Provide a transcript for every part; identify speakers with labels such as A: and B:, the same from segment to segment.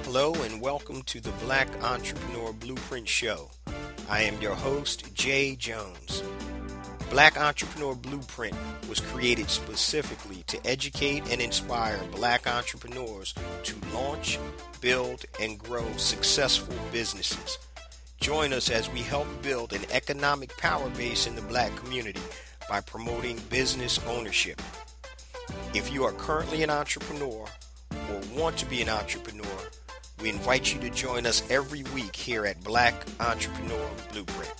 A: Hello and welcome to the Black Entrepreneur Blueprint Show. I am your host, Jay Jones. Black Entrepreneur Blueprint was created specifically to educate and inspire Black entrepreneurs to launch, build, and grow successful businesses. Join us as we help build an economic power base in the Black community by promoting business ownership. If you are currently an entrepreneur or want to be an entrepreneur, we invite you to join us every week here at Black Entrepreneur Blueprint.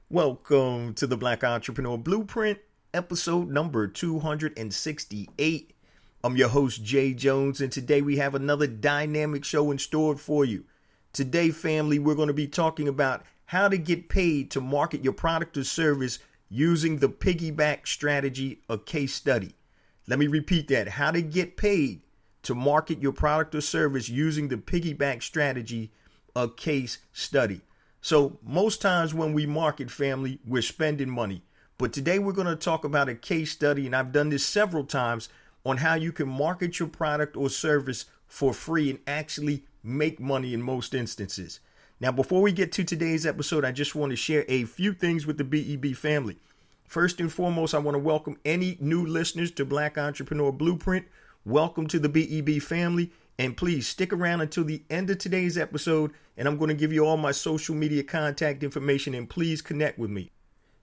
B: Welcome to the Black Entrepreneur Blueprint, episode number 268. I'm your host, Jay Jones, and today we have another dynamic show in store for you. Today, family, we're going to be talking about how to get paid to market your product or service using the Piggyback strategy, a case study. Let me repeat that. How to get paid to market your product or service using the Piggyback strategy, a case study. So most times when we market, family, we're spending money. But today we're going to talk about a case study, and I've done this several times, on how you can market your product or service for free and actually make money in most instances. Now, before we get to today's episode, I just want to share a few things with the BEB family. First and foremost, I want to welcome any new listeners to Black Entrepreneur Blueprint. Welcome to the BEB family. And please stick around until the end of today's episode, and I'm going to give you all my social media contact information, and please connect with me.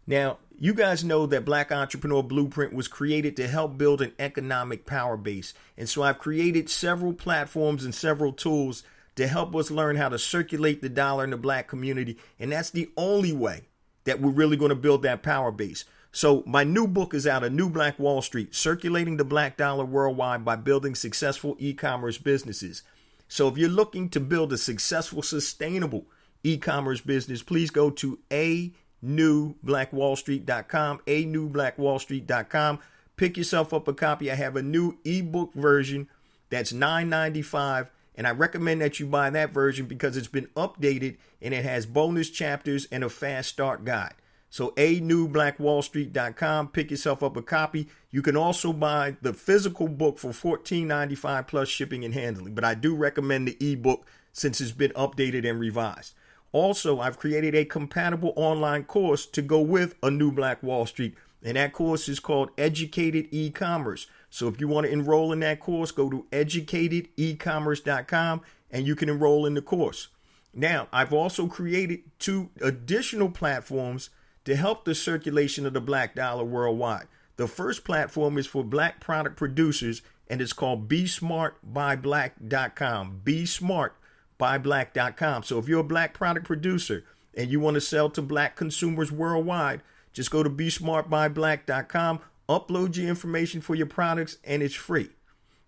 B: Now, you guys know that Black Entrepreneur Blueprint was created to help build an economic power base. And so I've created several platforms and several tools to help us learn how to circulate the dollar in the Black community. And that's the only way that we're really going to build that power base. So my new book is out, A New Black Wall Street, Circulating the Black Dollar Worldwide by Building Successful E-Commerce Businesses. So if you're looking to build a successful, sustainable e-commerce business, please go to anewblackwallstreet.com, anewblackwallstreet.com. Pick yourself up a copy. I have a new ebook version that's $9.95. And I recommend that you buy that version because it's been updated and it has bonus chapters and a fast start guide. So anewblackwallstreet.com, pick yourself up a copy. You can also buy the physical book for $14.95 plus shipping and handling. But I do recommend the ebook since it's been updated and revised. Also, I've created a compatible online course to go with A New Black Wall Street. And that course is called Educated E-Commerce. So if you want to enroll in that course, go to educatedecommerce.com and you can enroll in the course. Now, I've also created 2 additional platforms to help the circulation of the Black dollar worldwide. The first platform is for Black product producers, and it's called BeSmartByBlack.com. BeSmartByBlack.com. So if you're a Black product producer and you want to sell to Black consumers worldwide, just go to BeSmartByBlack.com. Upload your information for your products, and it's free.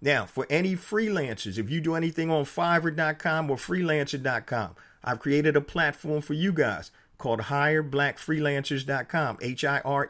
B: Now, for any freelancers, if you do anything on Fiverr.com or Freelancer.com, I've created a platform for you guys called HireBlackFreelancers.com, HIRE,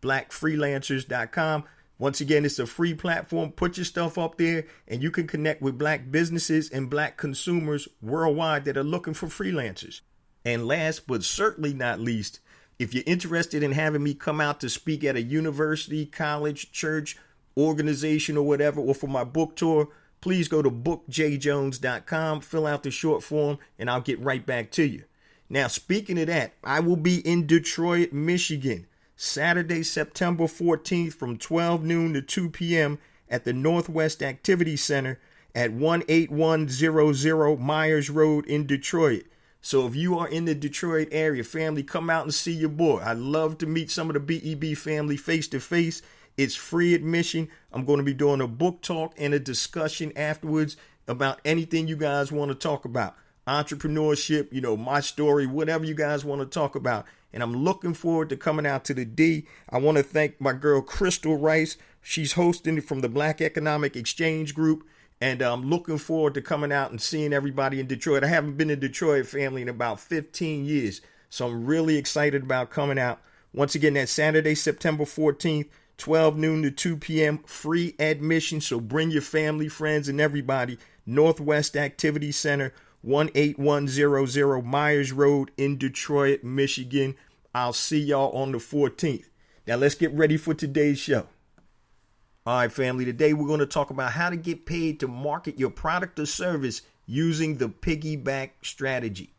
B: BlackFreelancers.com. Once again, it's a free platform. Put your stuff up there, and you can connect with Black businesses and Black consumers worldwide that are looking for freelancers. And last but certainly not least, if you're interested in having me come out to speak at a university, college, church, organization, or whatever, or for my book tour, please go to bookjjones.com, fill out the short form, and I'll get right back to you. Now, speaking of that, I will be in Detroit, Michigan, Saturday, September 14th from 12 noon to 2 p.m. at the Northwest Activity Center at 18100 Myers Road in Detroit. So if you are in the Detroit area, family, come out and see your boy. I'd love to meet some of the BEB family face to face. It's free admission. I'm going to be doing a book talk and a discussion afterwards about anything you guys want to talk about. Entrepreneurship, my story, whatever you guys want to talk about. And I'm looking forward to coming out to the D. I want to thank my girl, Crystal Rice. She's hosting it from the Black Economic Exchange Group. And I'm looking forward to coming out and seeing everybody in Detroit. I haven't been in Detroit, family, in about 15 years. So I'm really excited about coming out. Once again, that's Saturday, September 14th, 12 noon to 2 p.m. Free admission, so bring your family, friends, and everybody. Northwest Activity Center, 18100 Myers Road in Detroit, Michigan. I'll see y'all on the 14th. Now let's get ready for today's show. All right, family, today we're going to talk about how to get paid to market your product or service using the Piggyback strategy.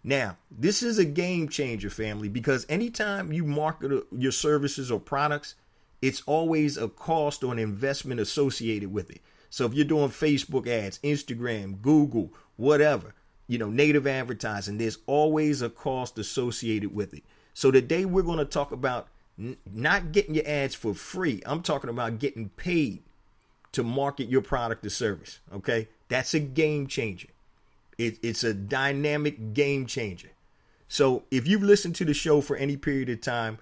B: Now, this is a game changer, family, because anytime you market your services or products, it's always a cost or an investment associated with it. So if you're doing Facebook ads, Instagram, Google, whatever, native advertising, there's always a cost associated with it. So today we're going to talk about not getting your ads for free. I'm talking about getting paid to market your product or service. Okay, that's a game changer. It's a dynamic game changer. So if you've listened to the show for any period of time,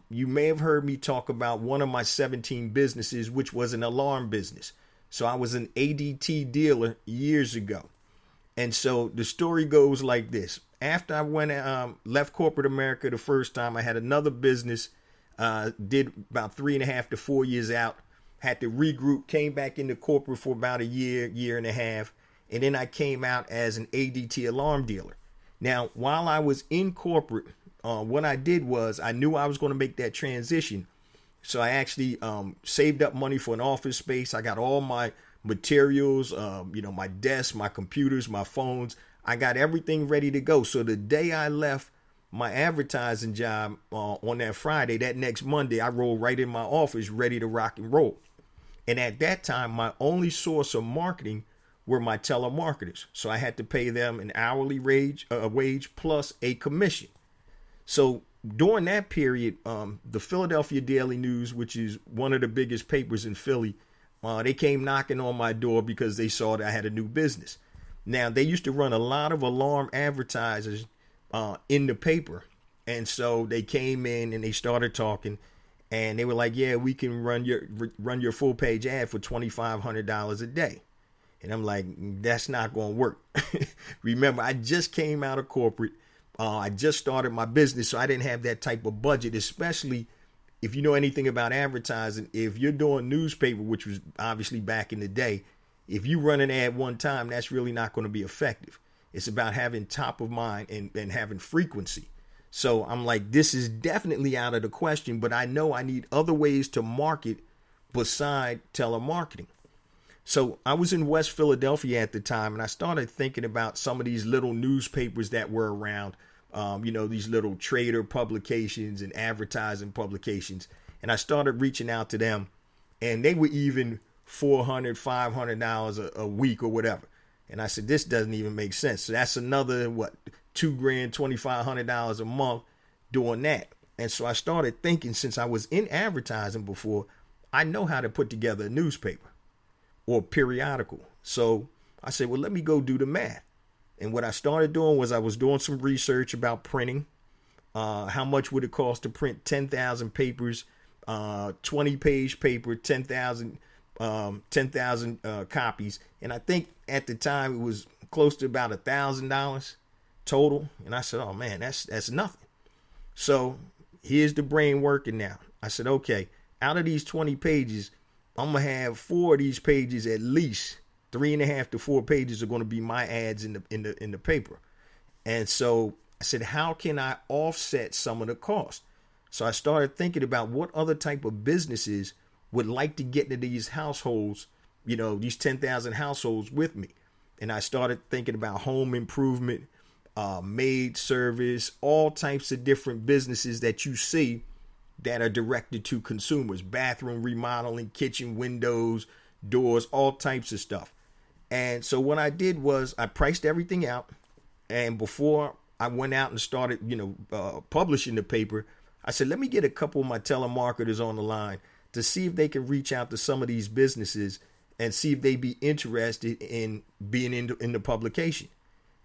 B: you may have heard me talk about one of my 17 businesses, which was an alarm business. So I was an ADT dealer years ago. And so the story goes like this. After I left corporate America the first time, I had another business, did about 3.5 to 4 years out, had to regroup, came back into corporate for about a year and a half. And then I came out as an ADT alarm dealer. Now, while I was in corporate, what I did was I knew I was going to make that transition. So I actually saved up money for an office space. I got all my materials, my desk, my computers, my phones. I got everything ready to go. So the day I left my advertising job on that Friday, that next Monday, I rolled right in my office ready to rock and roll. And at that time, my only source of marketing were my telemarketers. So I had to pay them an hourly wage plus a commission. So during that period, the Philadelphia Daily News, which is one of the biggest papers in Philly, they came knocking on my door because they saw that I had a new business. Now, they used to run a lot of alarm advertisers in the paper. And so they came in and they started talking. And they were like, yeah, we can run your full page ad for $2,500 a day. And I'm like, that's not going to work. Remember, I just came out of corporate. I just started my business, so I didn't have that type of budget, especially if you know anything about advertising. If you're doing newspaper, which was obviously back in the day, if you run an ad one time, that's really not going to be effective. It's about having top of mind and having frequency. So I'm like, this is definitely out of the question, but I know I need other ways to market beside telemarketing. So I was in West Philadelphia at the time, and I started thinking about some of these little newspapers that were around, these little trader publications and advertising publications. And I started reaching out to them, and they were even $400, $500 a week or whatever. And I said, this doesn't even make sense. So that's another, $2,000, $2,500 a month doing that. And so I started thinking, since I was in advertising before, I know how to put together a newspaper or periodical. So I said, well, let me go do the math. And what I started doing was I was doing some research about printing. How much would it cost to print 10,000 papers, 20-page paper, 10,000 copies. And I think at the time it was close to about $1,000 total. And I said, oh man, that's nothing. So here's the brain working now. I said, okay, out of these 20 pages, I'm going to have 4 of these pages, at least 3.5 to 4 pages are going to be my ads in the paper. And so I said, how can I offset some of the cost? So I started thinking about what other type of businesses would like to get into these households, these 10,000 households with me. And I started thinking about home improvement, maid service, all types of different businesses that you see that are directed to consumers, bathroom remodeling, kitchen windows, doors, all types of stuff. And so what I did was I priced everything out. And before I went out and started, publishing the paper, I said, let me get a couple of my telemarketers on the line to see if they can reach out to some of these businesses and see if they'd be interested in being in the publication.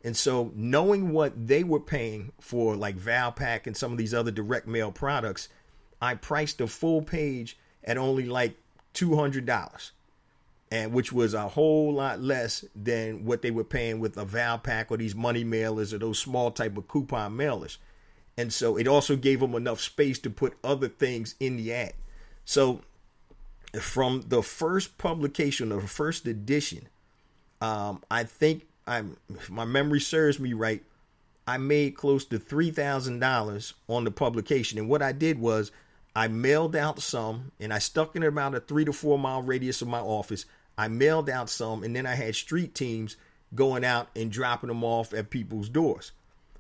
B: And so knowing what they were paying for like Valpak and some of these other direct mail products, I priced the full page at only like $200, and which was a whole lot less than what they were paying with a Valpak or these money mailers or those small type of coupon mailers. And so it also gave them enough space to put other things in the ad. So from the first publication or the first edition, I think if my memory serves me right, I made close to $3,000 on the publication. And what I did was I mailed out some, and I stuck in about a 3 to 4 mile radius of my office. I mailed out some, and then I had street teams going out and dropping them off at people's doors.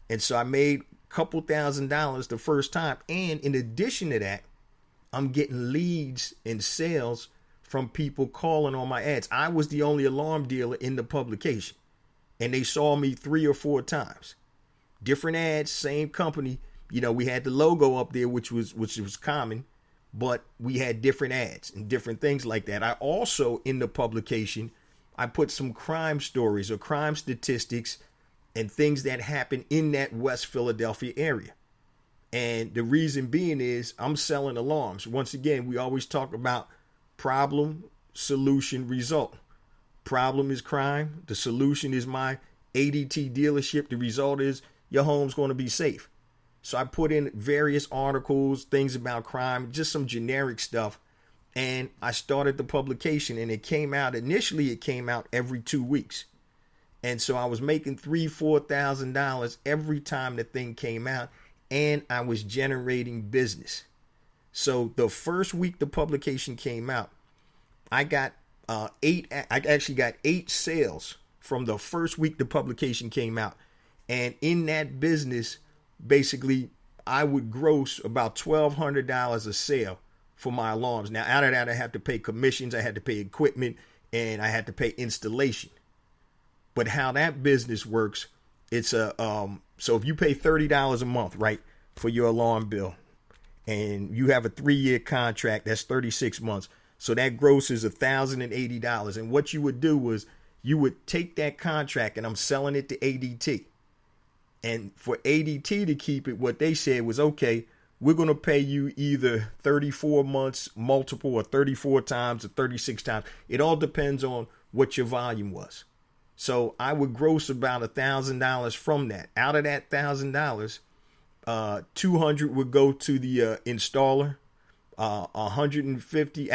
B: And so I made a couple $1,000s the first time. And in addition to that, I'm getting leads and sales from people calling on my ads. I was the only alarm dealer in the publication, and they saw me 3 or 4 times. Different ads, same company. You know, we had the logo up there, which was common, but we had different ads and different things like that. I also, in the publication, I put some crime stories or crime statistics and things that happen in that West Philadelphia area. And the reason being is I'm selling alarms. Once again, we always talk about problem, solution, result. Problem is crime. The solution is my ADT dealership. The result is your home's going to be safe. So I put in various articles, things about crime, just some generic stuff. And I started the publication, and it came out every 2 weeks. And so I was making $3,000-$4,000 every time the thing came out, and I was generating business. So the first week the publication came out, I actually got 8 sales from the first week the publication came out. And in that business, basically, I would gross about $1,200 a sale for my alarms. Now, out of that, I had to pay commissions, I had to pay equipment, and I had to pay installation. But how that business works, it's so if you pay $30 a month, right, for your alarm bill, and you have a 3-year contract, that's 36 months. So that gross is $1,080. And what you would do was you would take that contract, and I'm selling it to ADT. And for ADT to keep it, what they said was, okay, we're going to pay you either 34 months multiple or 34 times or 36 times. It all depends on what your volume was. So I would gross about $1,000 from that. Out of that $1,000, 200 would go to the installer. 150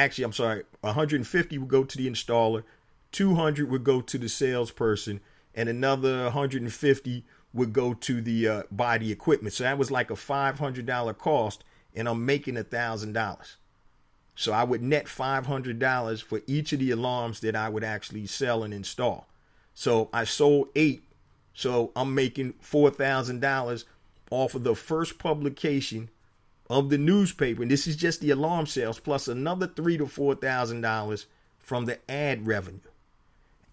B: would go to the installer. 200 would go to the salesperson, and another 150 would go to the buy the equipment. So that was like a $500 cost, and I'm making $1,000. So I would net $500 for each of the alarms that I would actually sell and install. So I sold 8, so I'm making $4,000 off of the first publication of the newspaper. And this is just the alarm sales plus another $3,000 to $4,000 from the ad revenue.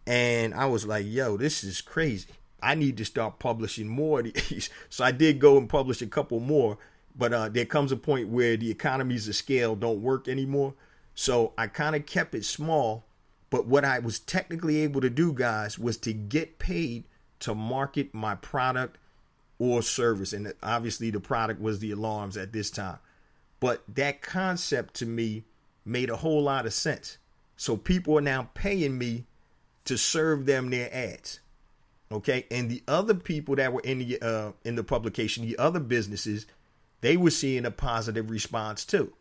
B: And I was like, yo, this is crazy. I need to start publishing more of these. So I did go and publish a couple more, but there comes a point where the economies of scale don't work anymore. So I kind of kept it small, but what I was technically able to do, guys, was to get paid to market my product or service. And obviously the product was the alarms at this time. But that concept to me made a whole lot of sense. So people are now paying me to serve them their ads. Okay, and the other people that were in the publication, the other businesses, they were seeing a positive response too,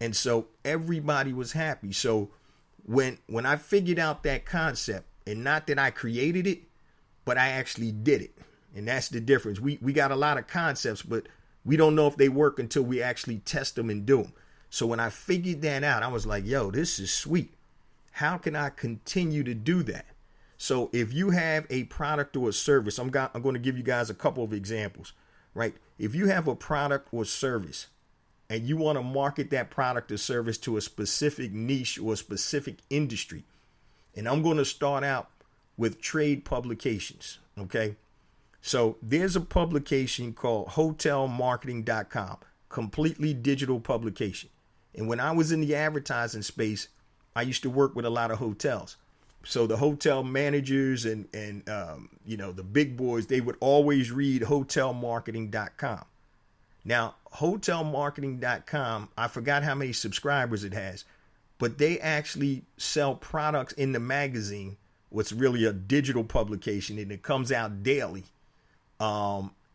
B: and so everybody was happy. So when I figured out that concept, and not that I created it, but I actually did it, and that's the difference. We got a lot of concepts, but we don't know if they work until we actually test them and do them. So when I figured that out, I was like, yo, this is sweet. How can I continue to do that? So if you have a product or a service, I'm going to give you guys a couple of examples, right? If you have a product or service and you want to market that product or service to a specific niche or a specific industry, and I'm going to start out with trade publications, okay? So there's a publication called hotelmarketing.com, completely digital publication. And when I was in the advertising space, I used to work with a lot of hotels. So the hotel managers and the big boys, they would always read hotelmarketing.com. Now, hotelmarketing.com, I forgot how many subscribers it has, but they actually sell products in the magazine, what's really a digital publication, and it comes out daily,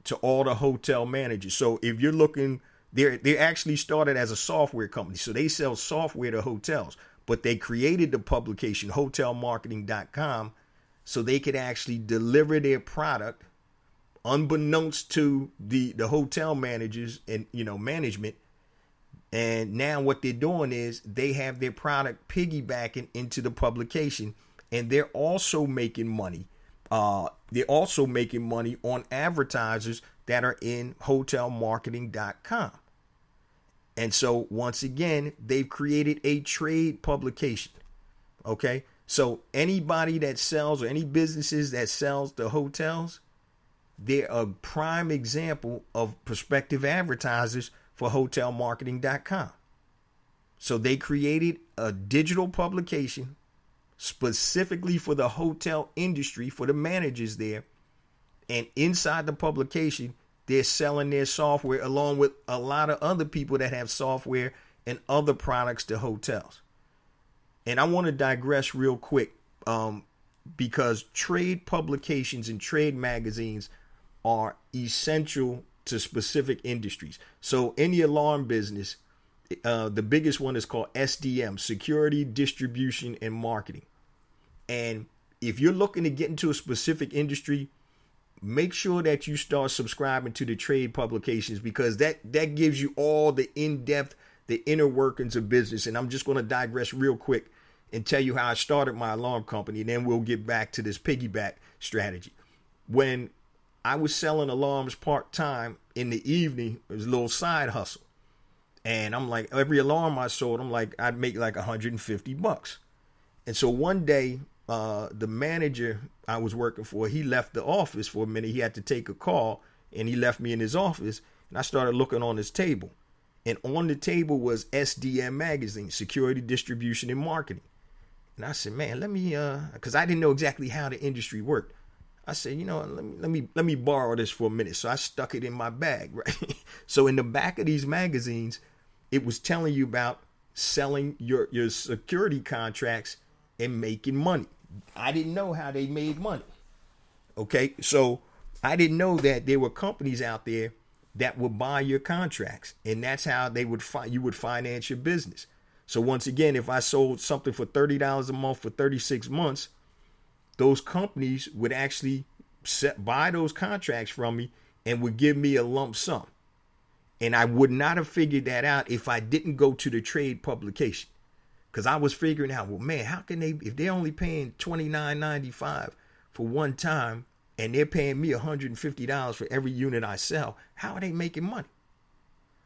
B: to all the hotel managers. So if you're looking, they actually started as a software company. So they sell software to hotels, but they created the publication hotelmarketing.com so they could actually deliver their product unbeknownst to the hotel managers and, management. And now what they're doing is they have their product piggybacking into the publication, and they're also making money. They're also making money on advertisers that are in hotelmarketing.com. And so once again, they've created a trade publication. Okay. So anybody that sells, or any businesses that sells to hotels, they're a prime example of prospective advertisers for hotelmarketing.com. So they created a digital publication specifically for the hotel industry, for the managers there. And inside the publication, they're selling their software along with a lot of other people that have software and other products to hotels. And I want to digress real quick because trade publications and trade magazines are essential to specific industries. So in the alarm business, the biggest one is called SDM, Security, Distribution, and Marketing. And if you're looking to get into a specific industry, make sure that you start subscribing to the trade publications, because that gives you all the in-depth, the inner workings of business. And I'm just going to digress real quick and tell you how I started my alarm company, and then we'll get back to this piggyback strategy. When I was selling alarms part-time in the evening, it was a little side hustle. And I'm like, every alarm I sold, I'd make like $150. And so one day, the manager I was working for, he left the office for a minute. He had to take a call, and he left me in his office. And I started looking on his table. And on the table was SDM magazine, Security, Distribution, and Marketing. And I said, man, let me, because I didn't know exactly how the industry worked. I said, let me borrow this for a minute. So I stuck it in my bag, right? So in the back of these magazines, it was telling you about selling your security contracts and making money. I didn't know how they made money. Okay, so I didn't know that there were companies out there that would buy your contracts, and that's how you would finance your business. So once again, if I sold something for $30 a month for 36 months, those companies would actually buy those contracts from me and would give me a lump sum. And I would not have figured that out if I didn't go to the trade publication. Because I was figuring out, well, man, how can if they're only paying $29.95 for one time and they're paying me $150 for every unit I sell, how are they making money?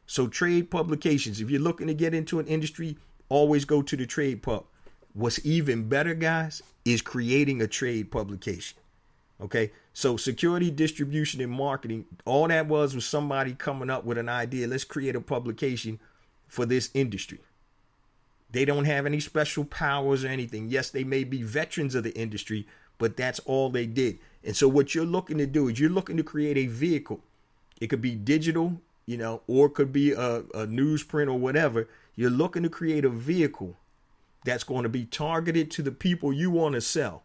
B: So trade publications, if you're looking to get into an industry, always go to the trade pub. What's even better, guys, is creating a trade publication. Okay, so security, distribution, and marketing, all that was somebody coming up with an idea. Let's create a publication for this industry. They don't have any special powers or anything. Yes, they may be veterans of the industry, but that's all they did. And so what you're looking to do is you're looking to create a vehicle. It could be digital, or it could be a newsprint or whatever. You're looking to create a vehicle that's going to be targeted to the people you want to sell.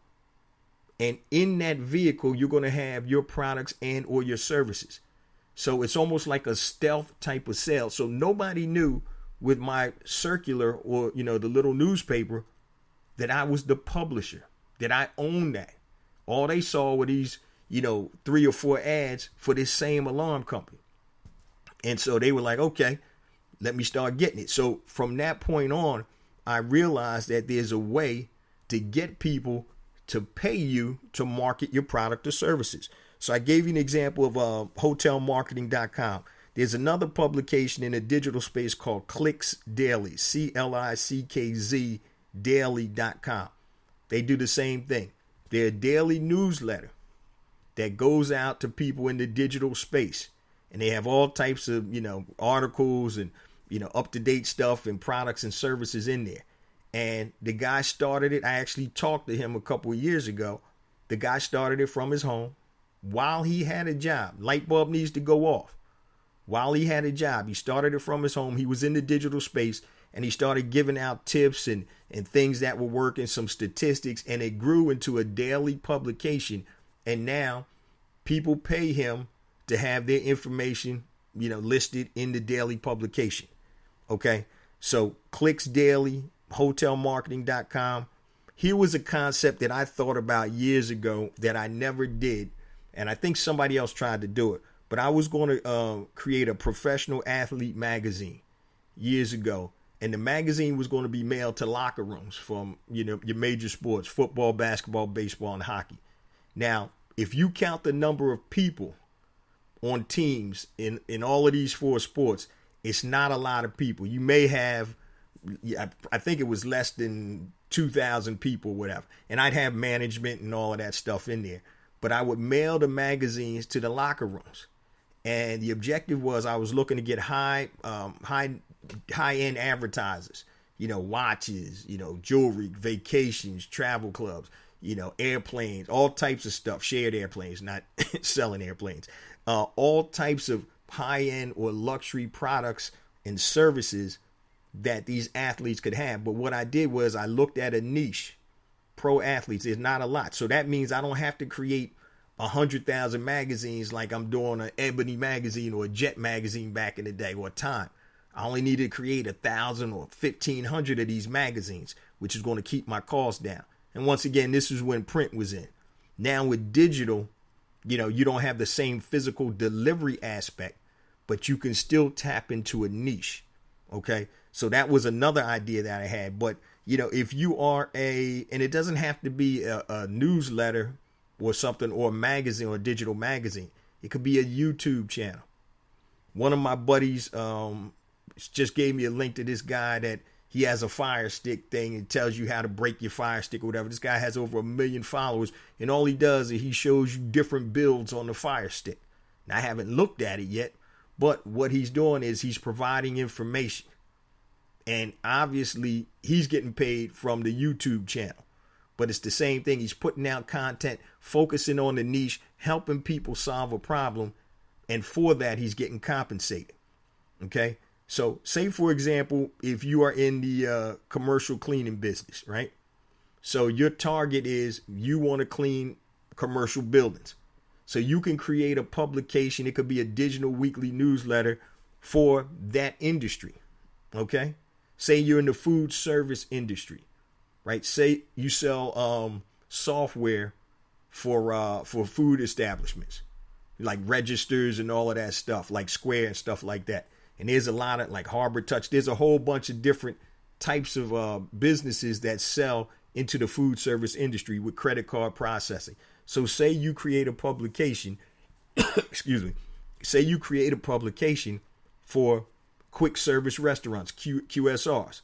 B: And in that vehicle, you're going to have your products and or your services. So it's almost like a stealth type of sale. So nobody knew with my circular or, the little newspaper that I was the publisher, that I owned that. All they saw were these, 3 or 4 ads for this same alarm company. And so they were like, okay, let me start getting it. So from that point on, I realized that there's a way to get people to pay you to market your product or services. So I gave you an example of hotelmarketing.com. There's another publication in the digital space called Clicks Daily, CLICKZ daily.com. They do the same thing. They're a daily newsletter that goes out to people in the digital space. And they have all types of, articles and, up-to-date stuff and products and services in there. And the guy started it. I actually talked to him a couple of years ago. The guy started it from his home while he had a job. Light bulb needs to go off. While he had a job, he started it from his home. He was in the digital space, and he started giving out tips and things that were working, some statistics, and it grew into a daily publication. And now people pay him to have their information, listed in the daily publication. Okay. So Clicks Daily, hotelmarketing.com. Here was a concept that I thought about years ago that I never did. And I think somebody else tried to do it. But I was going to create a professional athlete magazine years ago. And the magazine was going to be mailed to locker rooms from, your major sports, football, basketball, baseball, and hockey. Now, if you count the number of people on teams in all of these four sports, it's not a lot of people. You may have, I think it was less than 2,000 people, whatever. And I'd have management and all of that stuff in there. But I would mail the magazines to the locker rooms. And the objective was I was looking to get high-end advertisers, watches, jewelry, vacations, travel clubs, airplanes, all types of stuff, shared airplanes, not selling airplanes, all types of high-end or luxury products and services that these athletes could have. But what I did was I looked at a niche. Pro athletes, there's not a lot. So that means I don't have to create 100,000 magazines like I'm doing an Ebony magazine or a Jet magazine back in the day, or Time. I only need to create 1,000 or 1,500 of these magazines, which is going to keep my costs down. And once again, this is when print was in. Now with digital, you don't have the same physical delivery aspect, but you can still tap into a niche. Okay. So that was another idea that I had. But, if you are and it doesn't have to be a newsletter or something, or a magazine or a digital magazine. It could be a YouTube channel. One of my buddies just gave me a link to this guy that he has a Fire Stick thing and tells you how to break your Fire Stick or whatever. This guy has over 1 million followers, and all he does is he shows you different builds on the Fire Stick. Now, I haven't looked at it yet, but what he's doing is he's providing information. And obviously, he's getting paid from the YouTube channel. But it's the same thing. He's putting out content, focusing on the niche, helping people solve a problem. And for that, he's getting compensated. Okay. So say, for example, if you are in the commercial cleaning business, right? So your target is you want to clean commercial buildings. So you can create a publication. It could be a digital weekly newsletter for that industry. Okay. Say you're in the food service industry. Right. Say you sell software for food establishments, like registers and all of that stuff, like Square and stuff like that. And there's a lot of like Harbor Touch. There's a whole bunch of different types of businesses that sell into the food service industry with credit card processing. So say you create a publication, excuse me, say you create a publication for quick service restaurants, QSRs.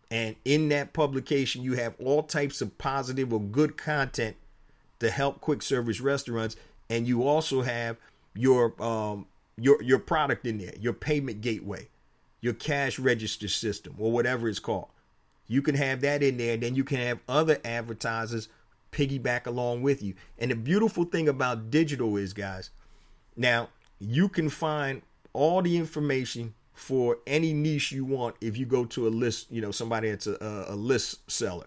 B: And in that publication, you have all types of positive or good content to help quick service restaurants. And you also have your product in there, your payment gateway, your cash register system, or whatever it's called. You can have that in there, and then you can have other advertisers piggyback along with you. And the beautiful thing about digital is, guys, now you can find all the information for any niche you want if you go to a list, somebody that's a list seller,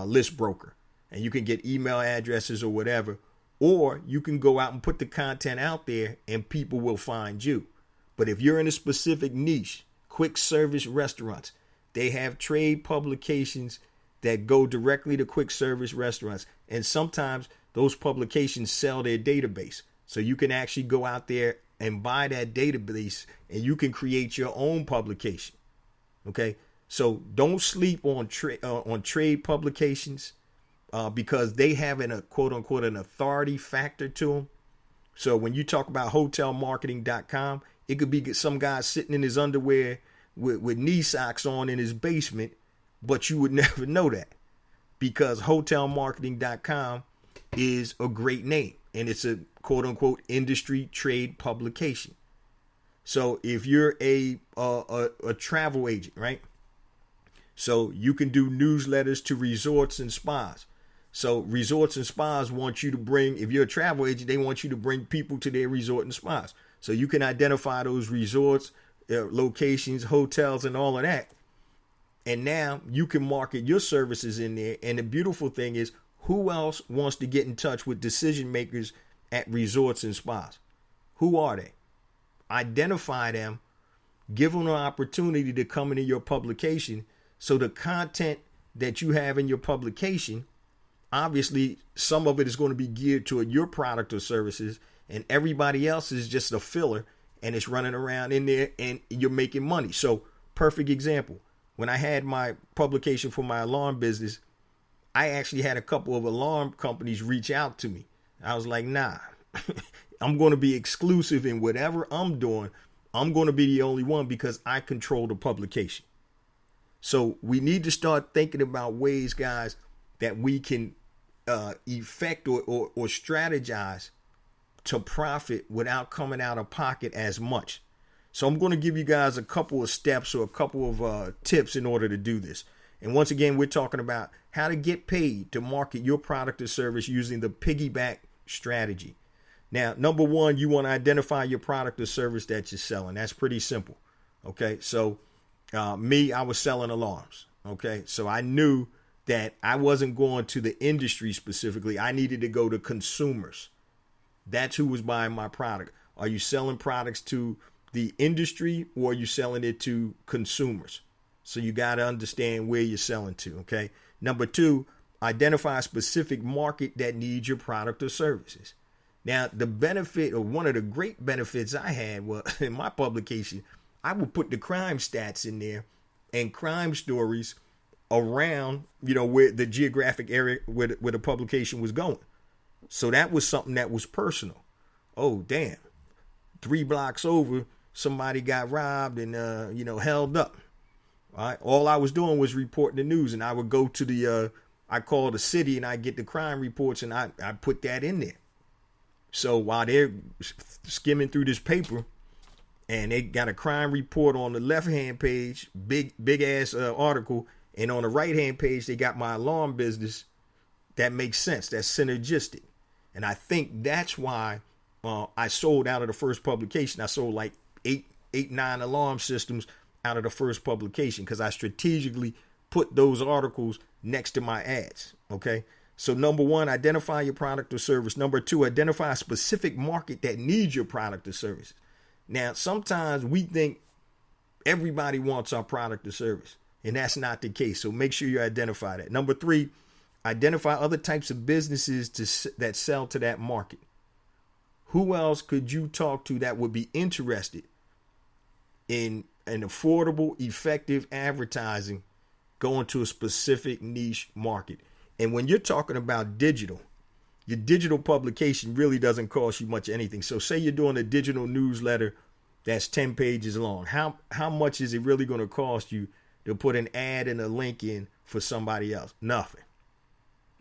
B: list broker, and you can get email addresses or whatever, or you can go out and put the content out there and people will find you. But if you're in a specific niche, quick service restaurants, they have trade publications that go directly to quick service restaurants. And sometimes those publications sell their database. So you can actually go out there and buy that database, and you can create your own publication. Okay, so don't sleep on trade publications because they have a quote unquote an authority factor to them. So when you talk about hotelmarketing.com, it could be some guy sitting in his underwear with knee socks on in his basement, but you would never know that because hotelmarketing.com is a great name. And it's a quote unquote industry trade publication. So if you're a travel agent, right? So you can do newsletters to resorts and spas. So resorts and spas want you to bring, if you're a travel agent, they want you to bring people to their resort and spas. So you can identify those resorts, locations, hotels, and all of that. And now you can market your services in there. And the beautiful thing is, who else wants to get in touch with decision makers at resorts and spas? Who are they? Identify them, give them an opportunity to come into your publication. So the content that you have in your publication, obviously some of it is going to be geared toward your product or services, and everybody else is just a filler, and it's running around in there and you're making money. So perfect example. When I had my publication for my alarm business, I actually had a couple of alarm companies reach out to me. I was like, nah, I'm going to be exclusive in whatever I'm doing. I'm going to be the only one because I control the publication. So we need to start thinking about ways, guys, that we can effect or strategize to profit without coming out of pocket as much. So I'm going to give you guys a couple of steps or a couple of tips in order to do this. And once again, we're talking about how to get paid to market your product or service using the piggyback strategy. Now, number one, you want to identify your product or service that you're selling. That's pretty simple. Okay, so I was selling alarms. Okay, so I knew that I wasn't going to the industry specifically. I needed to go to consumers. That's who was buying my product. Are you selling products to the industry or are you selling it to consumers? So you got to understand where you're selling to. Okay. Number two, identify a specific market that needs your product or services. Now, the benefit, or one of the great benefits I had was in my publication, I would put the crime stats in there and crime stories around, where the geographic area where the publication was going. So that was something that was personal. Oh, damn. 3 blocks over, somebody got robbed and, held up. All right. All I was doing was reporting the news, and I would go to I call the city and I get the crime reports and I put that in there. So while they're skimming through this paper and they got a crime report on the left-hand page, big ass article, and on the right-hand page, they got my alarm business. That makes sense. That's synergistic. And I think that's why I sold out of the first publication. I sold like 9 alarm systems out of the first publication because I strategically put those articles next to my ads. Okay. So number one, identify your product or service. Number two, identify a specific market that needs your product or service. Now, sometimes we think everybody wants our product or service, and that's not the case. So make sure you identify that. Number three, identify other types of businesses that sell to that market. Who else could you talk to that would be interested in an affordable, effective advertising going to a specific niche market? And when you're talking about digital, your digital publication really doesn't cost you much anything. So say you're doing a digital newsletter that's 10 pages long. How much is it really going to cost you to put an ad and a link in for somebody else? Nothing.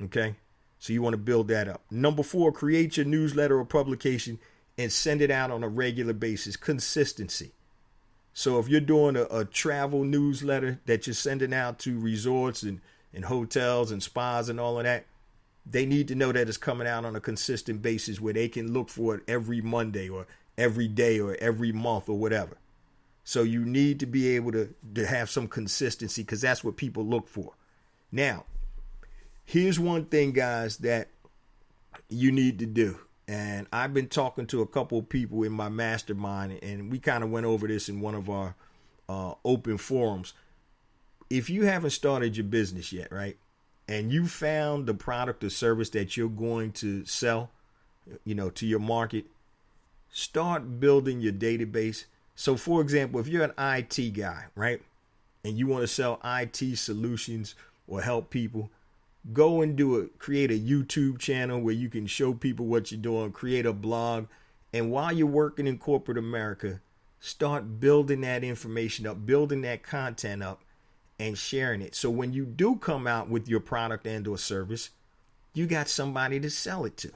B: Okay. So you want to build that up. Number four, create your newsletter or publication and send it out on a regular basis. Consistency. So if you're doing a travel newsletter that you're sending out to resorts and hotels and spas and all of that, they need to know that it's coming out on a consistent basis where they can look for it every Monday or every day or every month or whatever. So you need to be able to have some consistency because that's what people look for. Now, here's one thing, guys, that you need to do. And I've been talking to a couple of people in my mastermind, and we kind of went over this in one of our open forums. If you haven't started your business yet, right, and you found the product or service that you're going to sell, to your market, start building your database. So, for example, if you're an IT guy, right, and you want to sell IT solutions or help people, go and create a YouTube channel where you can show people what you're doing, create a blog. And while you're working in corporate America, start building that information up, building that content up and sharing it. So when you do come out with your product and or service, you got somebody to sell it to.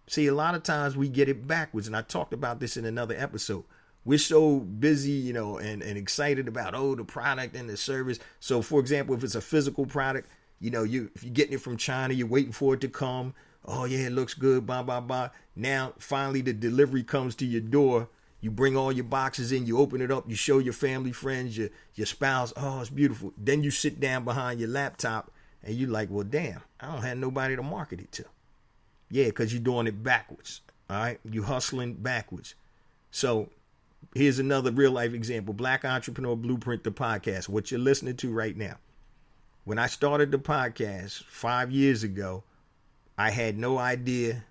B: See, a lot of times we get it backwards. And I talked about this in another episode. We're so busy, and excited about, the product and the service. So for example, if it's a physical product, if you're getting it from China, you're waiting for it to come. Oh, yeah, it looks good, blah, blah, blah. Now, finally, the delivery comes to your door. You bring all your boxes in, you open it up, you show your family, friends, your spouse. Oh, it's beautiful. Then you sit down behind your laptop and you're like, well, damn, I don't have nobody to market it to. Yeah, because you're doing it backwards. All right. You hustling backwards. So here's another real life example. Black Entrepreneur Blueprint, the podcast, what you're listening to right now. When I started the podcast 5 years ago, I had no idea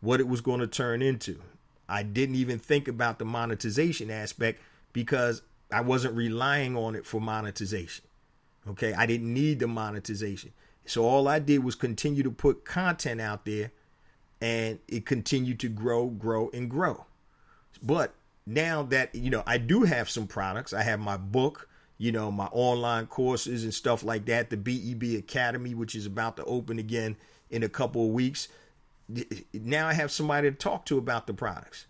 B: what it was going to turn into. I didn't even think about the monetization aspect because I wasn't relying on it for monetization. Okay, I didn't need the monetization. So all I did was continue to put content out there, and it continued to grow, and grow. But now that, I do have some products. I have my book, my online courses and stuff like that, the BEB Academy, which is about to open again in a couple of weeks. Now I have somebody to talk to about the products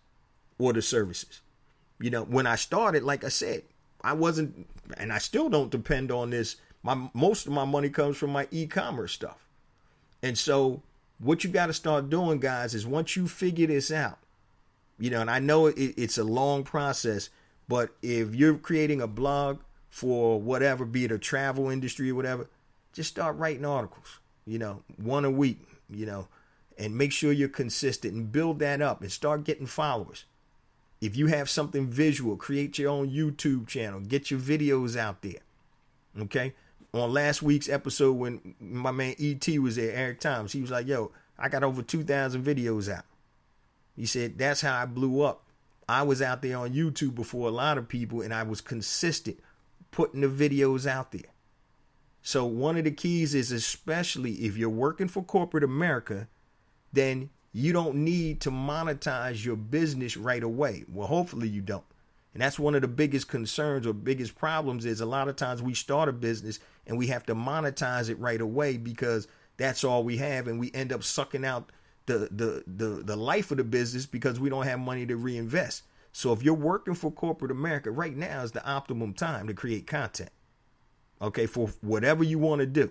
B: or the services. When I started, like I said, I wasn't, and I still don't depend on this. Most of my money comes from my e-commerce stuff. And so what you got to start doing, guys, is once you figure this out, and I know it's a long process, but if you're creating a blog for whatever, be it a travel industry or whatever, just start writing articles, one a week, and make sure you're consistent and build that up and start getting followers. If you have something visual, create your own YouTube channel, get your videos out there. Okay. On last week's episode, when my man E.T. was there, Eric Thomas, he was like, yo, I got over 2,000 videos out. He said, that's how I blew up. I was out there on YouTube before a lot of people, and I was consistent putting the videos out there. So one of the keys is, especially if you're working for corporate America, then you don't need to monetize your business right away. Well, hopefully you don't. And that's one of the biggest concerns or biggest problems is a lot of times we start a business and we have to monetize it right away because that's all we have. And we end up sucking out the life of the business because we don't have money to reinvest. So if you're working for corporate America, right now is the optimum time to create content. Okay, for whatever you want to do.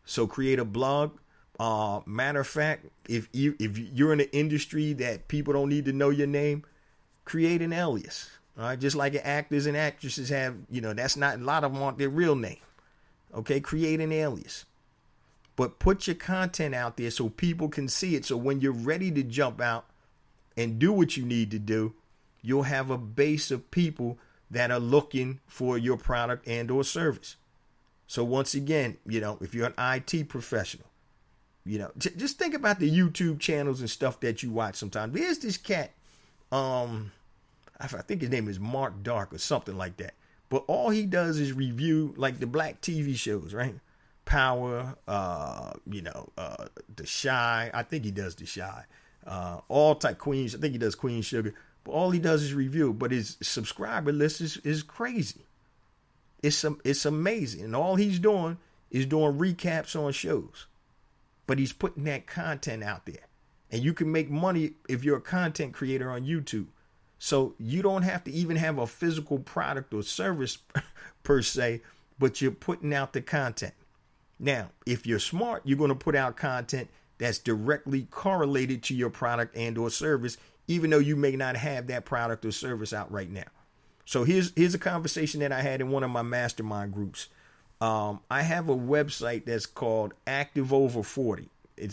B: So create a blog. Matter of fact, if you're in an industry that people don't need to know your name, create an alias. All right, just like actors and actresses have, that's not, a lot of them want their real name. Okay, create an alias. But put your content out there so people can see it. So when you're ready to jump out and do what you need to do, you'll have a base of people that are looking for your product and or service. So once again, if you're an IT professional, just think about the YouTube channels and stuff that you watch sometimes. There's this cat, I think his name is Mark Dark or something like that. But all he does is review like the black TV shows, right? Power, The Shy. I think he does The Shy. All type Queens. I think he does Queen Sugar. But all he does is review. But his subscriber list is crazy. It's amazing. And all he's doing is doing recaps on shows. But he's putting that content out there. And you can make money if you're a content creator on YouTube. So you don't have to even have a physical product or service per se, but you're putting out the content. Now, if you're smart, you're going to put out content that's directly correlated to your product and or service, even though you may not have that product or service out right now. So here's a conversation that I had in one of my mastermind groups. I have a website that's called Active Over 40.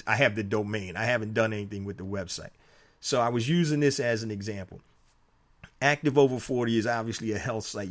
B: I have the domain. I haven't done anything with the website. So I was using this as an example. Active Over 40 is obviously a health site.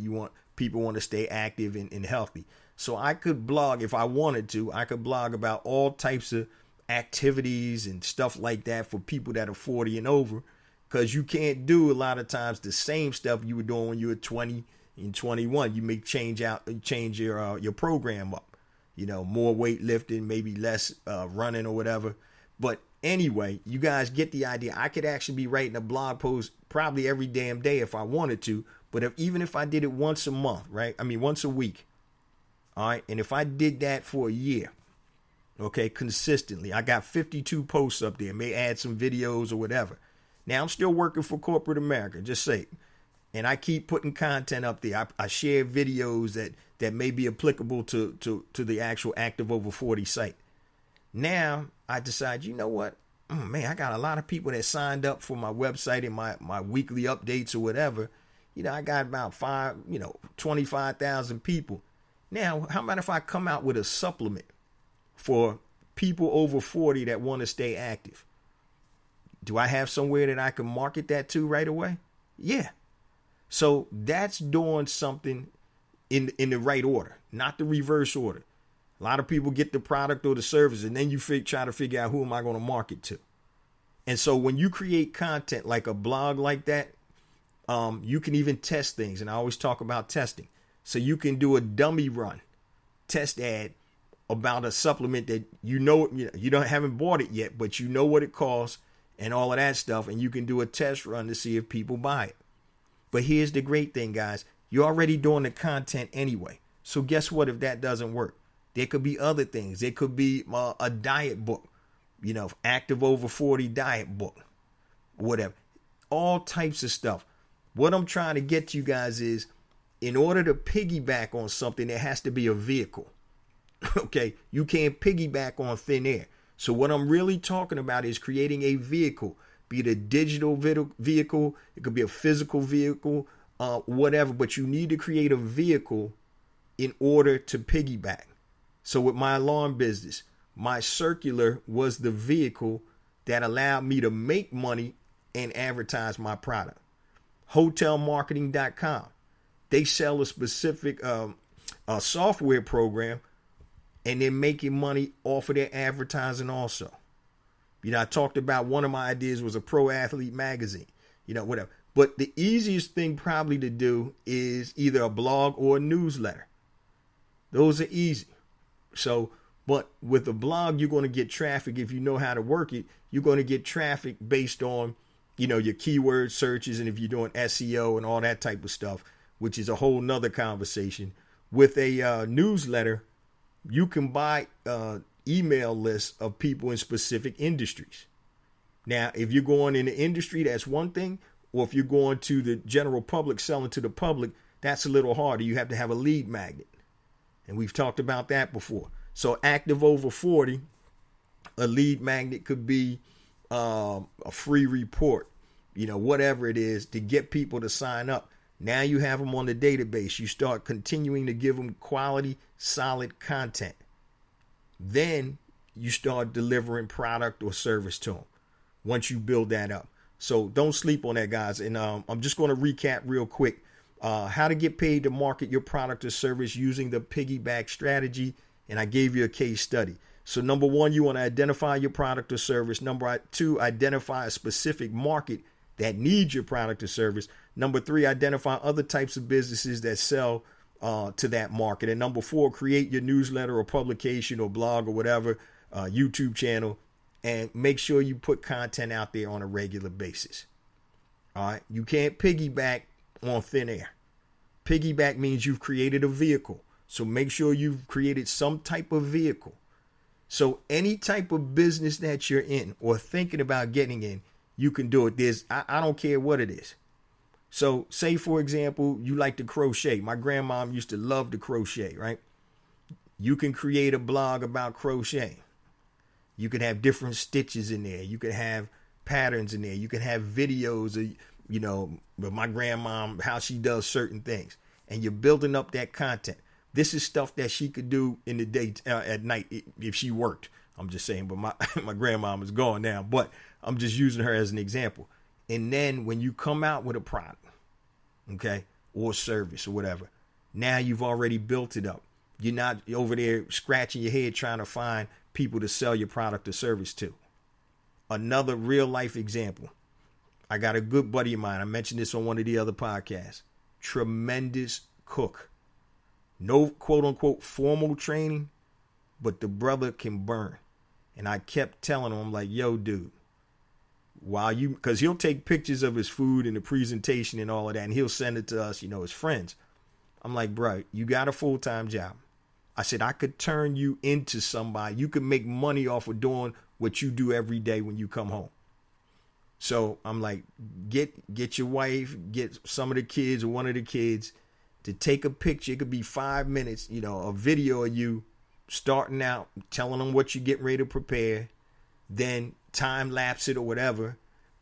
B: People want to stay active and healthy. So I could blog, if I wanted to, I could blog about all types of activities and stuff like that for people that are 40 and over, because you can't do a lot of times the same stuff you were doing when you were 20 and 21. You may change your program up, more weightlifting, maybe less running or whatever. But anyway, you guys get the idea. I could actually be writing a blog post probably every damn day if I wanted to. But even if I did it once a month, right? I mean, once a week. All right. And if I did that for a year, okay, consistently, I got 52 posts up there, may add some videos or whatever. Now I'm still working for corporate America, just say, and I keep putting content up there. I share videos that may be applicable to the actual Active Over 40 site. Now I decide, you know what? Man, I got a lot of people that signed up for my website and my weekly updates or whatever. I got about 25,000 people. Now, how about if I come out with a supplement for people over 40 that want to stay active? Do I have somewhere that I can market that to right away? Yeah. So that's doing something in the right order, not the reverse order. A lot of people get the product or the service, and then you try to figure out who am I going to market to. And so when you create content like a blog like that, you can even test things. And I always talk about testing. So you can do a dummy run, test ad about a supplement that you haven't bought it yet, but you know what it costs and all of that stuff. And you can do a test run to see if people buy it. But here's the great thing, guys. You're already doing the content anyway. So guess what if that doesn't work? There could be other things. There could be a diet book, active over 40 diet book, whatever. All types of stuff. What I'm trying to get to you guys is, in order to piggyback on something, there has to be a vehicle. Okay? You can't piggyback on thin air. So what I'm really talking about is creating a vehicle, be it a digital vehicle, it could be a physical vehicle, whatever, but you need to create a vehicle in order to piggyback. So with my alarm business, my circular was the vehicle that allowed me to make money and advertise my product. Hotelmarketing.com. They sell a specific software program, and they're making money off of their advertising also. I talked about one of my ideas was a pro athlete magazine, whatever. But the easiest thing probably to do is either a blog or a newsletter. Those are easy. So, but with a blog, you're going to get traffic. If you know how to work it, you're going to get traffic based on, your keyword searches. And if you're doing SEO and all that type of stuff, which is a whole nother conversation. With a newsletter, you can buy email lists of people in specific industries. Now, if you're going in the industry, that's one thing. Or if you're going to the general public, selling to the public, that's a little harder. You have to have a lead magnet. And we've talked about that before. So active over 40, a lead magnet could be a free report, whatever it is to get people to sign up. Now you have them on the database. You start continuing to give them quality, solid content. Then you start delivering product or service to them once you build that up. So don't sleep on that, guys. And I'm just going to recap real quick. How to get paid to market your product or service using the piggyback strategy. And I gave you a case study. So number one, you want to identify your product or service. Number two, identify a specific market that needs your product or service. Number three, identify other types of businesses that sell to that market. And number four, create your newsletter or publication or blog or whatever, YouTube channel, and make sure you put content out there on a regular basis. All right. You can't piggyback on thin air. Piggyback means you've created a vehicle. So make sure you've created some type of vehicle. So any type of business that you're in or thinking about getting in, you can do it. I don't care what it is. So say, for example, you like to crochet. My grandmom used to love to crochet, right? You can create a blog about crochet. You can have different stitches in there. You can have patterns in there. You can have videos of, with my grandmom, how she does certain things. And you're building up that content. This is stuff that she could do in the day, at night, if she worked. I'm just saying, but my grandmom is gone now. But I'm just using her as an example. And then when you come out with a product, okay, or service or whatever, now you've already built it up. You're not over there scratching your head trying to find people to sell your product or service to. Another real life example. I got a good buddy of mine. I mentioned this on one of the other podcasts. Tremendous cook. No quote unquote formal training, but the brother can burn. And I kept telling him, I'm like, yo, dude, because he'll take pictures of his food and the presentation and all of that, and he'll send it to us, his friends. I'm like, bro, you got a full-time job. I said, I could turn you into somebody. You could make money off of doing what you do every day when you come home. So I'm like, get your wife, get some of the kids or one of the kids to take a picture. It could be 5 minutes, a video of you starting out, telling them what you're getting ready to prepare, then time lapse it or whatever.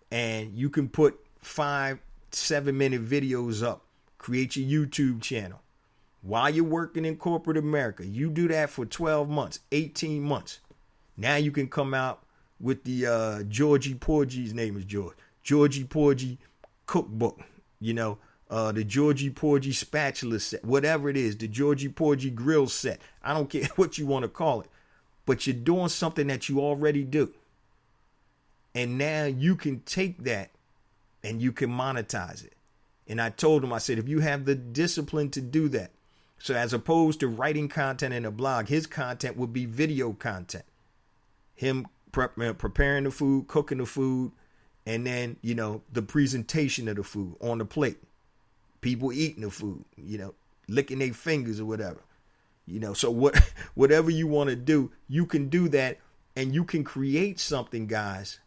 B: And you can put 5-7 minute videos up, create your YouTube channel. While you're working in corporate America, you do that for 12 months, 18 months. Now you can come out with the Georgie Porgy's name is Georgie Porgy cookbook. The Georgie Porgy spatula set, whatever it is, the Georgie Porgy grill set. I don't care what you want to call it, but you're doing something that you already do. And now you can take that and you can monetize it. And I told him, I said, if you have the discipline to do that, so as opposed to writing content in a blog, his content would be video content. Him preparing the food, cooking the food, and then, the presentation of the food on the plate. People eating the food, licking their fingers or whatever. So whatever you want to do, you can do that, and you can create something, guys,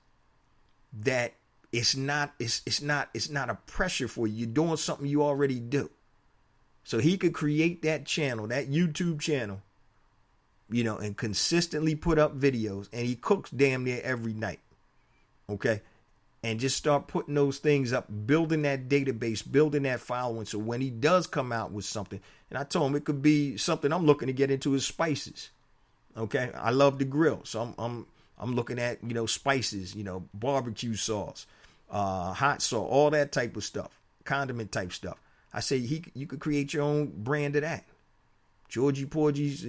B: that it's not a pressure for you. You're doing something you already do. So he could create that channel, that YouTube channel, and consistently put up videos, and he cooks damn near every night. Okay. And just start putting those things up, building that database, building that following. So when he does come out with something, and I told him it could be something I'm looking to get into is spices. Okay. I love to grill. So I'm looking at, spices, barbecue sauce, hot sauce, all that type of stuff, condiment type stuff. I say you could create your own brand of that. Georgie Porgy's,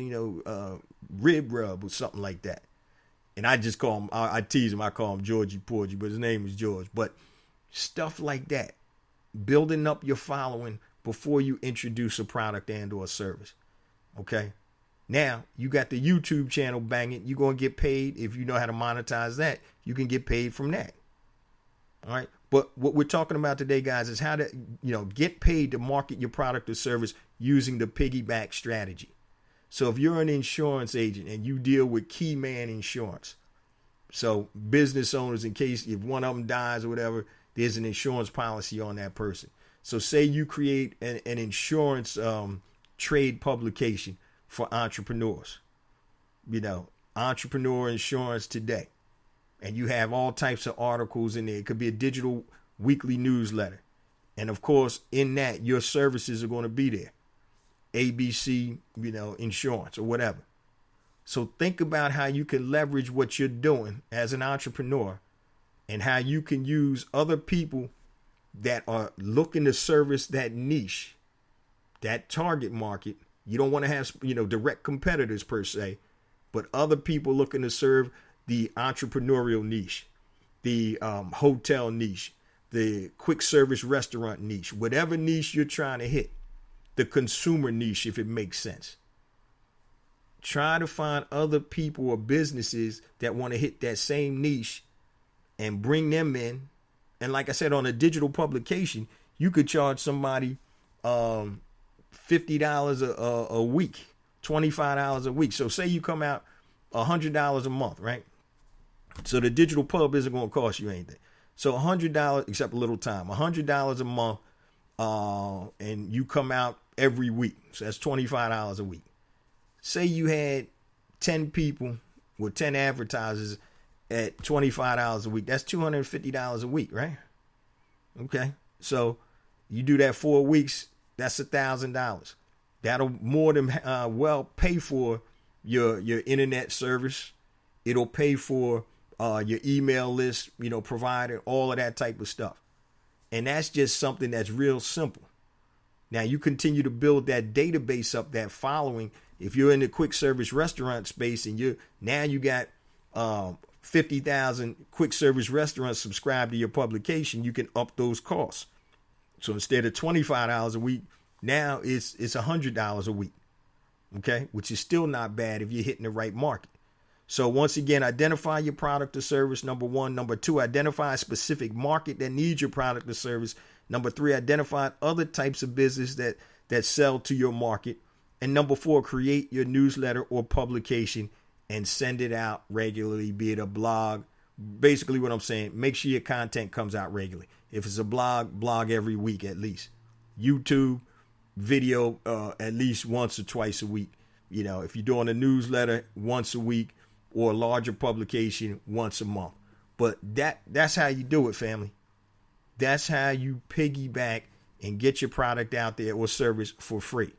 B: rib rub or something like that. And I just call him, I tease him, I call him Georgie Porgy, but his name is George. But stuff like that, building up your following before you introduce a product and or a service. Okay. Now you got the YouTube channel banging. You're going to get paid. If you know how to monetize that, you can get paid from that. All right. But what we're talking about today, guys, is how to, get paid to market your product or service using the piggyback strategy. So if you're an insurance agent and you deal with key man insurance, so business owners, in case if one of them dies or whatever, there's an insurance policy on that person. So say you create an insurance trade publication for entrepreneurs, Entrepreneur Insurance Today. And you have all types of articles in there. It could be a digital weekly newsletter. And of course, in that, your services are going to be there. ABC, insurance or whatever. So think about how you can leverage what you're doing as an entrepreneur and how you can use other people that are looking to service that niche, that target market. You don't want to have, direct competitors per se, but other people looking to serve the entrepreneurial niche, the hotel niche, the quick service restaurant niche, whatever niche you're trying to hit. The consumer niche, if it makes sense. Try to find other people or businesses that want to hit that same niche and bring them in. And like I said, on a digital publication, you could charge somebody $50 a week, $25 a week. So say you come out $100 a month, right? So the digital pub isn't going to cost you anything. So $100, except a little time, $100 a month. And you come out every week. So that's $25 a week. Say you had 10 people with 10 advertisers at $25 a week. That's $250 a week, right? Okay. So you do that 4 weeks. That's $1,000. That'll more than well pay for your internet service. It'll pay for your email list, provider, all of that type of stuff. And that's just something that's real simple. Now you continue to build that database up, that following. If you're in the quick service restaurant space and you got 50,000 quick service restaurants subscribed to your publication, you can up those costs. So instead of $25 a week, now it's $100 a week. Okay, which is still not bad if you're hitting the right market. So once again, identify your product or service, number one. Number two, identify a specific market that needs your product or service. Number three, identify other types of business that sell to your market. And number four, create your newsletter or publication and send it out regularly, be it a blog. Basically what I'm saying, make sure your content comes out regularly. If it's a blog every week at least. YouTube, video at least once or twice a week. If you're doing a newsletter once a week, or a larger publication once a month. But that's how you do it, family. That's how you piggyback and get your product out there or service for free.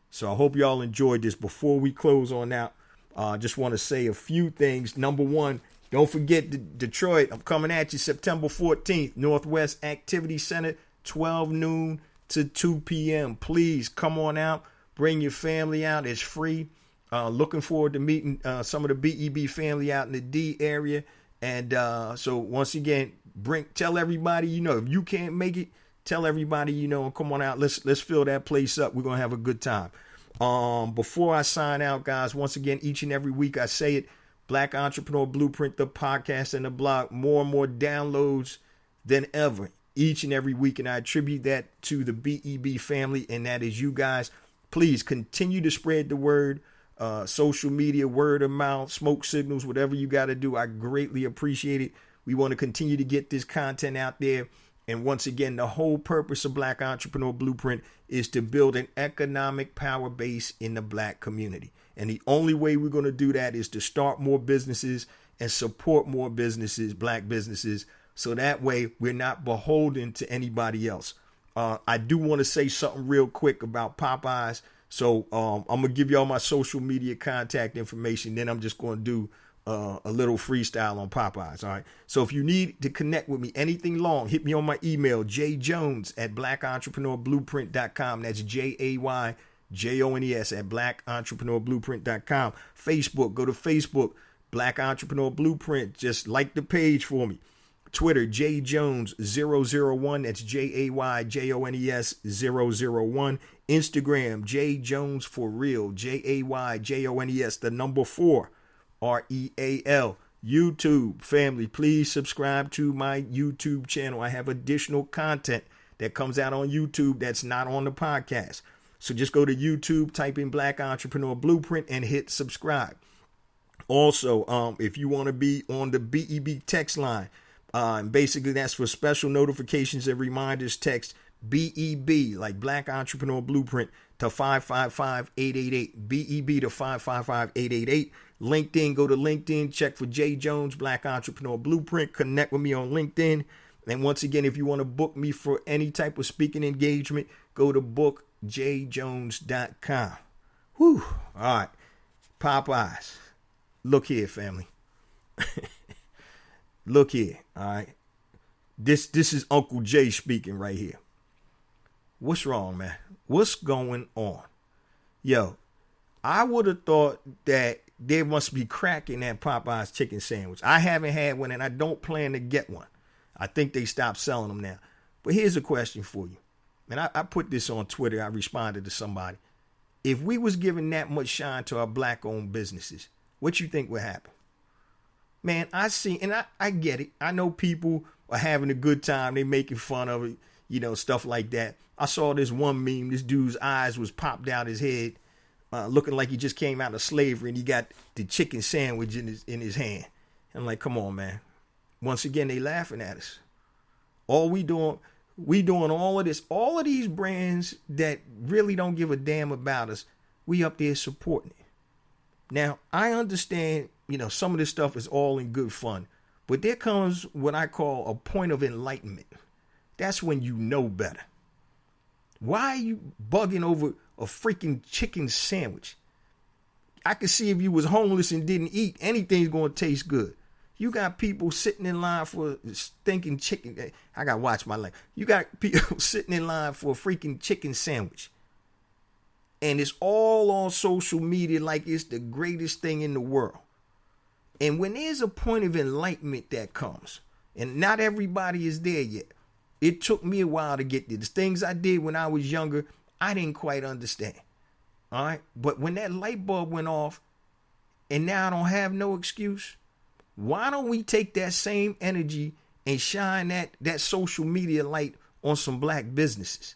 B: So I hope y'all enjoyed this. Before we close on out, I just want to say a few things. Number one, don't forget Detroit. I'm coming at you September 14th, Northwest Activity Center, 12 noon to 2 p.m. Please come on out. Bring your family out. It's free. Looking forward to meeting some of the BEB family out in the D area. And so once again, tell everybody, if you can't make it, tell everybody, and come on out. Let's fill that place up. We're going to have a good time. Before I sign out, guys, once again, each and every week I say it, Black Entrepreneur Blueprint, the podcast and the blog, more and more downloads than ever each and every week. And I attribute that to the BEB family, and that is you guys. Please continue to spread the word, social media, word of mouth, smoke signals, whatever you got to do. I greatly appreciate it. We want to continue to get this content out there. And once again, the whole purpose of Black Entrepreneur Blueprint is to build an economic power base in the Black community. And the only way we're going to do that is to start more businesses and support more businesses, Black businesses, so that way we're not beholden to anybody else. I do want to say something real quick about Popeyes. So I'm going to give y'all my social media contact information. Then I'm just going to do a little freestyle on Popeyes. All right. So if you need to connect with me, anything long, hit me on my email, jjones@blackentrepreneurblueprint.com. That's JAYJONES at blackentrepreneurblueprint.com. Facebook, go to Facebook, Black Entrepreneur Blueprint. Just like the page for me. Twitter, jjones001. That's JAYJONES001. Instagram, jjones4real, JAYJONES, the number 4. REAL. YouTube family, please subscribe to my YouTube channel. I have additional content that comes out on YouTube that's not on the podcast. So just go to YouTube, type in Black Entrepreneur Blueprint, and hit subscribe. Also, if you want to be on the BEB text line, basically that's for special notifications and reminders, text BEB, like Black Entrepreneur Blueprint, to 555-888. BEB to 555-888. LinkedIn, go to LinkedIn, check for J Jones, Black Entrepreneur Blueprint. Connect with me on LinkedIn. And once again, if you want to book me for any type of speaking engagement, go to bookjjones.com. Whew. All right. Popeyes. Look here, family. Look here. All right. This is Uncle Jay speaking right here. What's wrong, man? What's going on? Yo, I would have thought that there must be crack in that Popeye's chicken sandwich. I haven't had one, and I don't plan to get one. I think they stopped selling them now. But here's a question for you. And I put this on Twitter. I responded to somebody. If we was giving that much shine to our Black-owned businesses, what you think would happen? Man, I see, and I get it. I know people are having a good time. They making fun of it, stuff like that. I saw this one meme. This dude's eyes was popped out his head, looking like he just came out of slavery, and he got the chicken sandwich in his hand. I'm like, come on, man. Once again, they laughing at us. All we doing all of this. All of these brands that really don't give a damn about us, we up there supporting it. Now, I understand, some of this stuff is all in good fun, but there comes what I call a point of enlightenment. That's when you know better. Why are you bugging over a freaking chicken sandwich? I could see if you was homeless and didn't eat, anything's going to taste good. You got people sitting in line for stinking chicken. I got to watch my life. You got people sitting in line for a freaking chicken sandwich. And it's all on social media like it's the greatest thing in the world. And when there's a point of enlightenment that comes, and not everybody is there yet. It took me a while to get there. The things I did when I was younger, I didn't quite understand. All right. But when that light bulb went off and now I don't have no excuse, why don't we take that same energy and shine that social media light on some Black businesses?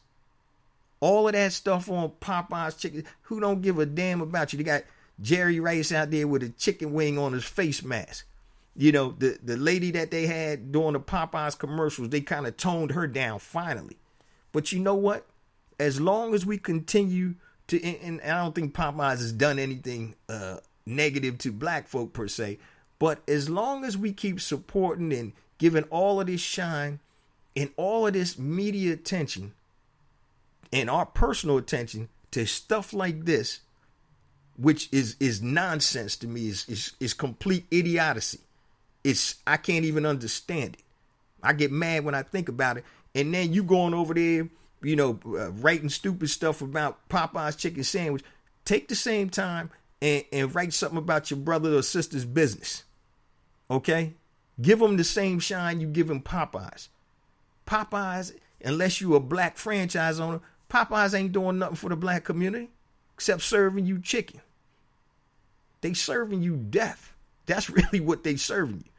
B: All of that stuff on Popeye's chicken, who don't give a damn about you? They got Jerry Rice out there with a chicken wing on his face mask. The lady that they had doing the Popeyes commercials, they kind of toned her down finally. But you know what? As long as we continue to, and I don't think Popeyes has done anything negative to Black folk per se, but as long as we keep supporting and giving all of this shine and all of this media attention and our personal attention to stuff like this, which is nonsense to me, is complete idiocy. I can't even understand it. I get mad when I think about it. And then you going over there, writing stupid stuff about Popeye's chicken sandwich. Take the same time and write something about your brother or sister's business. Okay? Give them the same shine you give them Popeyes. Popeyes, unless you a black franchise owner, Popeyes ain't doing nothing for the black community except serving you chicken. They serving you death. That's really what they serving you.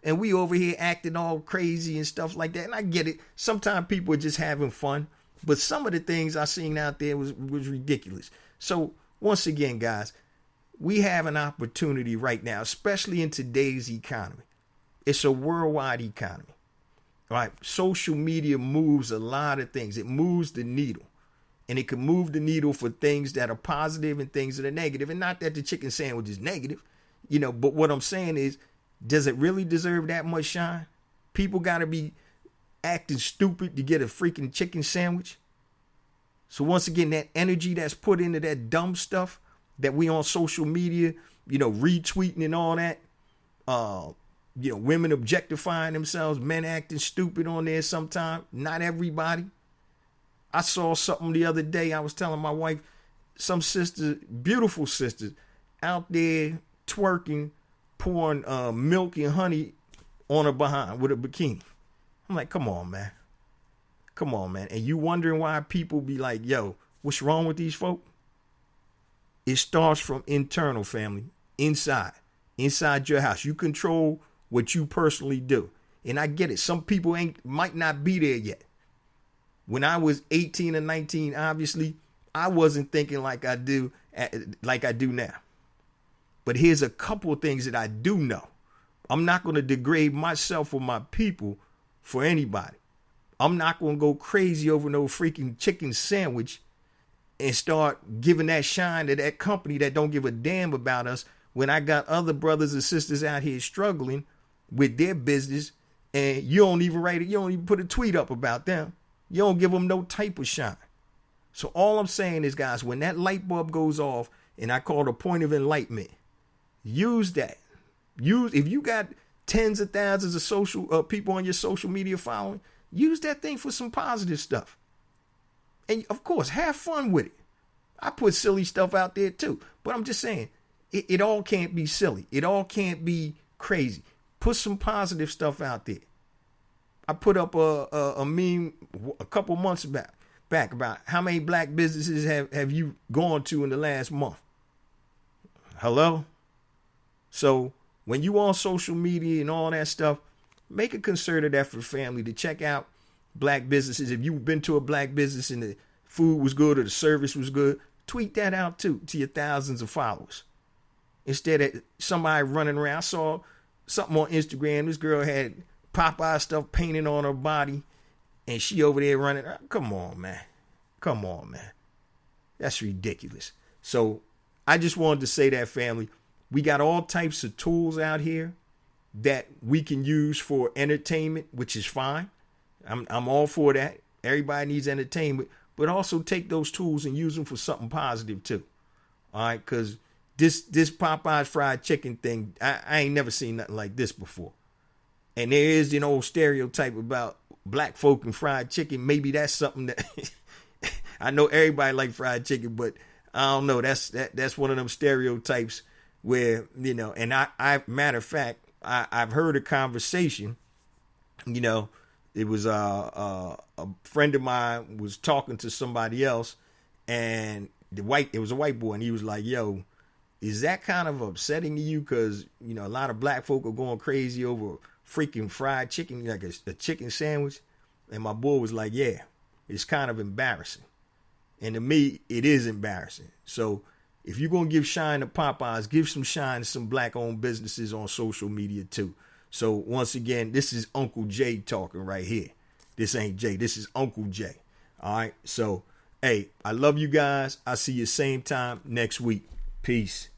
B: And we over here acting all crazy and stuff like that. And I get it. Sometimes people are just having fun. But some of the things I seen out there was ridiculous. So once again, guys, we have an opportunity right now, especially in today's economy. It's a worldwide economy. Right? Social media moves a lot of things. It moves the needle. And it can move the needle for things that are positive and things that are negative. And not that the chicken sandwich is negative, but what I'm saying is, does it really deserve that much shine? People got to be acting stupid to get a freaking chicken sandwich. So once again, that energy that's put into that dumb stuff that we on social media, retweeting and all that, women objectifying themselves, men acting stupid on there sometimes. Not everybody. I saw something the other day. I was telling my wife, some sisters, beautiful sisters, out there twerking, pouring milk and honey on her behind with a bikini. I'm like, come on, man. Come on, man. And you wondering why people be like, yo, what's wrong with these folk? It starts from internal, family. Inside your house. You control what you personally do. And I get it. Some people might not be there yet. When I was 18 or 19, obviously, I wasn't thinking like I do now. But here's a couple of things that I do know. I'm not going to degrade myself or my people for anybody. I'm not going to go crazy over no freaking chicken sandwich and start giving that shine to that company that don't give a damn about us when I got other brothers and sisters out here struggling with their business, and you don't even write it. You don't even put a tweet up about them. You don't give them no type of shine. So all I'm saying is, guys, when that light bulb goes off, and I call it a point of enlightenment, use that. If you got tens of thousands of social people on your social media following, use that thing for some positive stuff. And of course, have fun with it. I put silly stuff out there too. But I'm just saying, it all can't be silly. It all can't be crazy. Put some positive stuff out there. I put up a meme a couple months back about how many black businesses have you gone to in the last month. Hello? So when you on social media and all that stuff, make a concerted effort, family, to check out black businesses. If you've been to a black business and the food was good or the service was good, tweet that out too to your thousands of followers. Instead of somebody running around. I saw something on Instagram. This girl had Popeye stuff painted on her body, and she over there running. Come on, man. Come on, man. That's ridiculous. So I just wanted to say that, family. We got all types of tools out here that we can use for entertainment, which is fine. I'm all for that. Everybody needs entertainment, but also take those tools and use them for something positive too. All right, because this Popeye's fried chicken thing, I ain't never seen nothing like this before. And there is an old stereotype about black folk and fried chicken. Maybe that's something that I know everybody like fried chicken, but I don't know. That's one of them stereotypes where, and I matter of fact, I've heard a conversation, it was a friend of mine was talking to somebody else, and it was a white boy, and he was like, yo, is that kind of upsetting to you? Because, a lot of black folk are going crazy over freaking fried chicken, like a chicken sandwich. And my boy was like, yeah, it's kind of embarrassing. And to me, it is embarrassing. So if you're going to give shine to Popeyes, give some shine to some black-owned businesses on social media too. So once again, this is Uncle Jay talking right here. This ain't Jay. This is Uncle Jay. All right. So, hey, I love you guys. I'll see you same time next week. Peace.